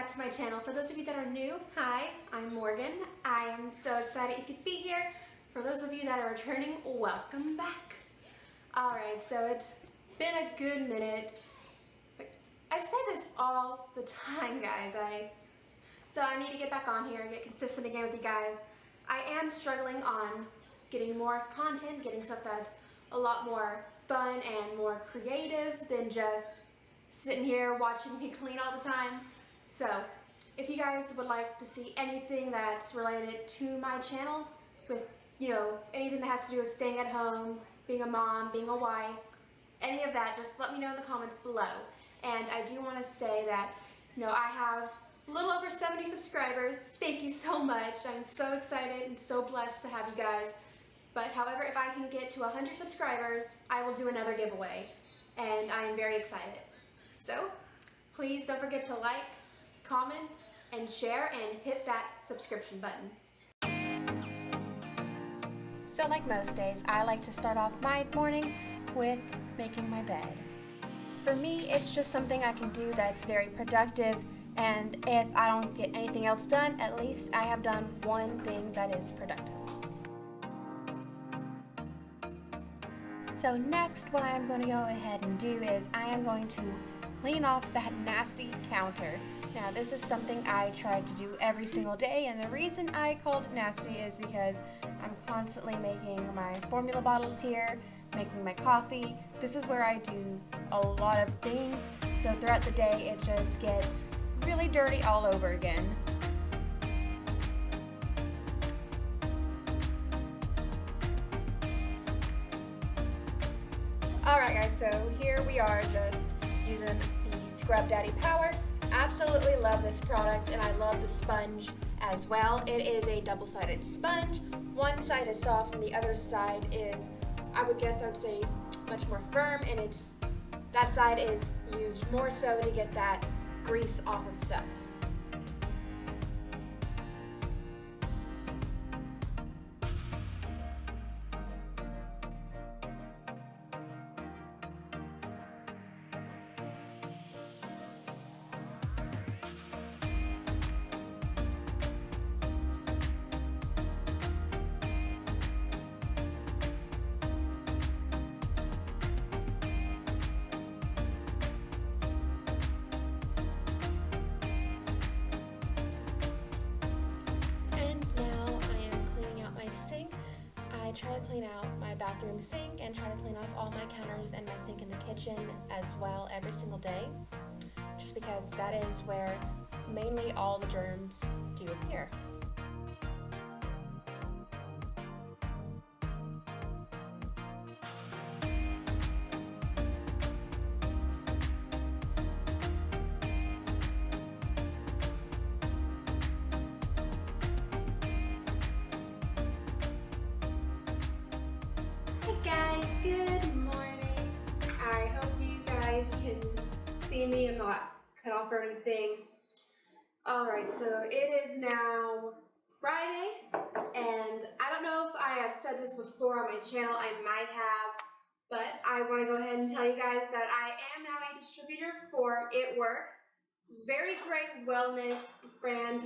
back to my channel. For those of you that are new, hi, I'm Morgan. I am so excited you could be here. For those of you that are returning, welcome back. Alright, so it's been a good minute. I say this all the time, guys. So I need to get back on here and get consistent again with you guys. I am struggling on getting more content, getting stuff that's a lot more fun and more creative than just sitting here watching me clean all the time. So if you guys would like to see anything that's related to my channel with, anything that has to do with staying at home, being a mom, being a wife, any of that, just let me know in the comments below. And I do want to say that, I have a little over 70 subscribers. Thank you so much. I'm so excited and so blessed to have you guys. But however, if I can get to 100 subscribers, I will do another giveaway. And I am very excited. So please don't forget to like, comment, and share, and hit that subscription button. So like most days, I like to start off my morning with making my bed. For me, it's just something I can do that's very productive, and if I don't get anything else done, at least I have done one thing that is productive. So next, what I'm going to go ahead and do is I am going to clean off that nasty counter. Now this is something I try to do every single day, and the reason I called it nasty is because I'm constantly making my formula bottles here, making my coffee. This is where I do a lot of things, so throughout the day it just gets really dirty all over again. Alright guys, so here we are just using the Scrub Daddy Power. Absolutely love this product, and I love the sponge as well. It is a double-sided sponge. One side is soft and the other side is, I would say, much more firm, and that side is used more so to get that grease off of stuff. I try to clean out my bathroom sink and try to clean off all my counters and my sink in the kitchen as well every single day, just because that is where mainly all the germs do appear. Good morning. I hope you guys can see me. I'm not cut off or anything. Alright, so it is now Friday, and I don't know if I have said this before on my channel. I might have, but I want to go ahead and tell you guys that I am now a distributor for It Works. It's a very great wellness brand.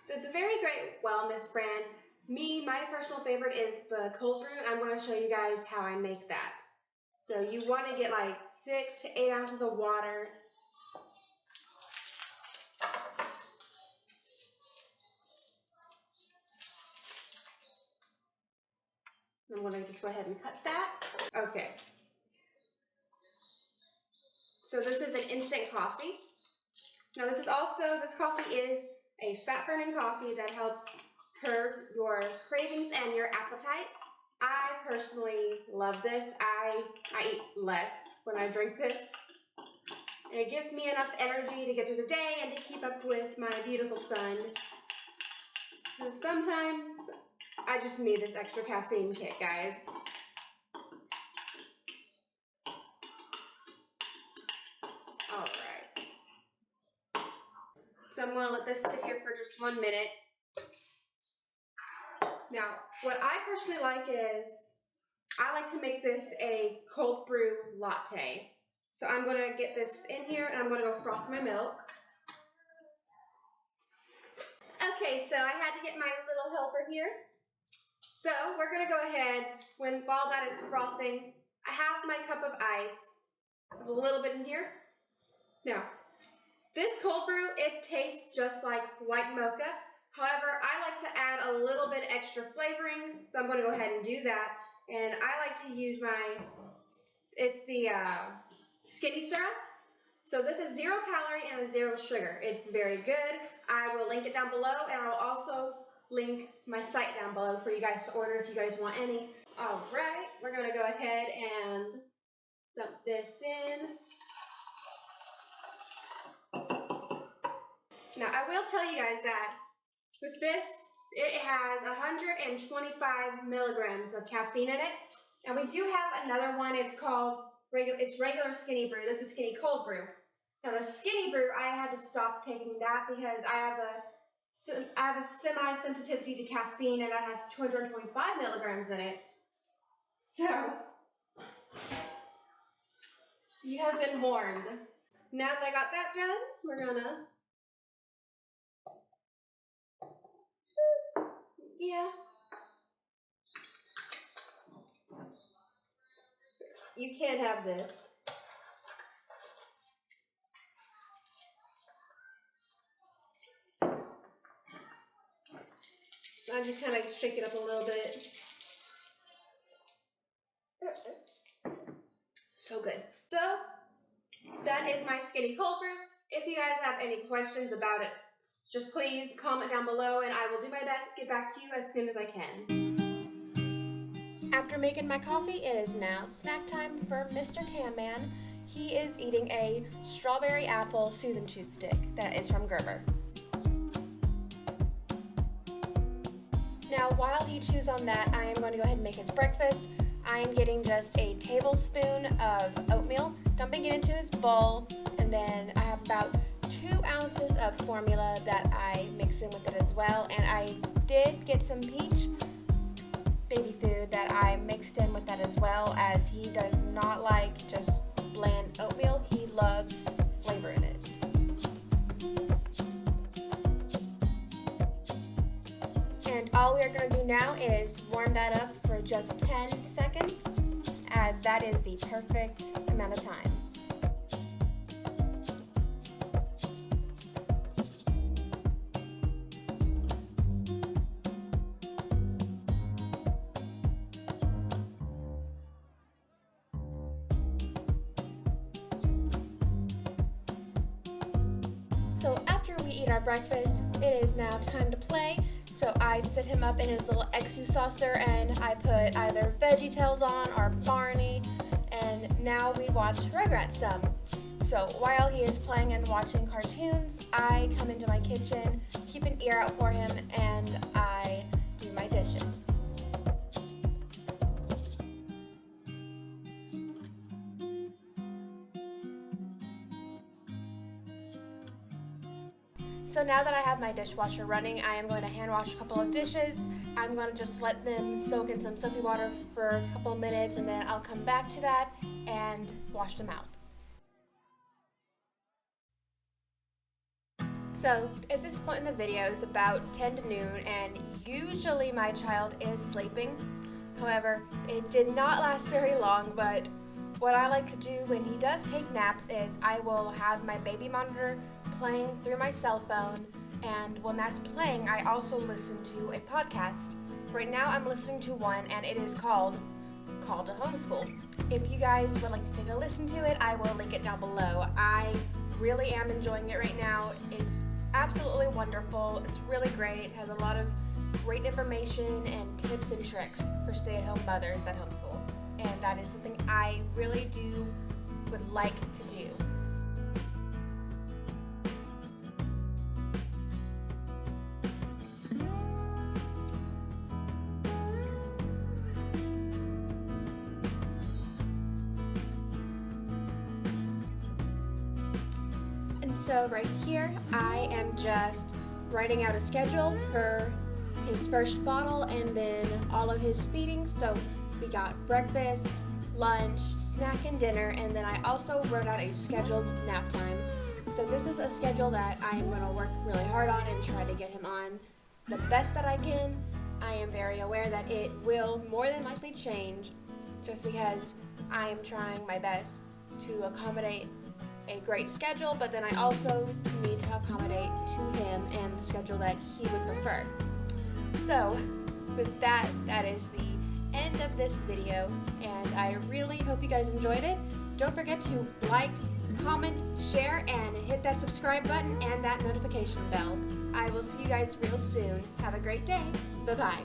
So it's a very great wellness brand. My personal favorite is the cold brew, and I'm going to show you guys how I make that. So you want to get like 6 to 8 ounces of water. I'm going to just go ahead and cut that. Okay. So this is an instant coffee. Now this coffee is a fat burning coffee that helps curb your cravings and your appetite. I personally love this. I eat less when I drink this. And it gives me enough energy to get through the day and to keep up with my beautiful son. And sometimes I just need this extra caffeine kick, guys. Alright. So I'm going to let this sit here for just 1 minute. Now, what I personally like is, I like to make this a cold brew latte. So I'm gonna get this in here and I'm gonna go froth my milk. Okay, so I had to get my little helper here. So we're gonna go ahead, while that is frothing, I have my cup of ice, a little bit in here. Now, this cold brew, it tastes just like white mocha. However, I like to add a little bit extra flavoring, so I'm gonna go ahead and do that. And I like to use it's the Skinny Syrups. So this is 0 calorie and 0 sugar. It's very good. I will link it down below, and I'll also link my site down below for you guys to order if you guys want any. All right, we're gonna go ahead and dump this in. Now, I will tell you guys that with this, it has 125 milligrams of caffeine in it. And we do have another one. It's called regular Skinny Brew. This is Skinny Cold Brew. Now, the Skinny Brew, I had to stop taking that because I have a semi-sensitivity to caffeine, and that has 225 milligrams in it. So, you have been warned. Now that I got that done, we're gonna... Yeah. You can't have this. I just kind of shake it up a little bit. So good. So, that is my Skinny Cold Brew. If you guys have any questions about it, just please comment down below and I will do my best to get back to you as soon as I can. After making my coffee, it is now snack time for Mr. Can Man. He is eating a strawberry apple Soothe and Chew stick that is from Gerber. Now, while he chews on that, I am going to go ahead and make his breakfast. I am getting just a tablespoon of oatmeal, dumping it into his bowl, and then I have about 2 ounces of formula that I mix in with it as well. And I did get some peach baby food that I mixed in with that as well, as he does not like just bland oatmeal. He loves flavor in it. And all we are going to do now is warm that up for just 10 seconds, as that is the perfect amount of time. So after we eat our breakfast, it is now time to play. So I sit him up in his little Exu saucer and I put either VeggieTales on or Barney, and now we watch Rugrats some. So while he is playing and watching cartoons, I come into my kitchen, keep an ear out for him, and I do my dishes. So now that I have my dishwasher running, I am going to hand wash a couple of dishes. I'm going to just let them soak in some soapy water for a couple of minutes, and then I'll come back to that and wash them out. So at this point in the video, it's about 10 to noon, and usually my child is sleeping. However, it did not last very long, but what I like to do when he does take naps is I will have my baby monitor playing through my cell phone, and when that's playing, I also listen to a podcast. Right now I'm listening to one, and it is called Call to Homeschool. If you guys would like to take a listen to it, I will link it down below. I really am enjoying it right now. It's absolutely wonderful. It's really great. It has a lot of great information and tips and tricks for stay-at-home mothers that homeschool, and that is something I really would like to do. So right here, I am just writing out a schedule for his first bottle and then all of his feedings. So we got breakfast, lunch, snack, and dinner, and then I also wrote out a scheduled nap time. So this is a schedule that I am going to work really hard on and try to get him on the best that I can. I am very aware that it will more than likely change just because I am trying my best to accommodate a great schedule, but then I also need to accommodate to him and the schedule that he would prefer. So with that, that is the end of this video, and I really hope you guys enjoyed it. Don't forget to like, comment, share, and hit that subscribe button and that notification bell. I will see you guys real soon. Have a great day. Bye-bye.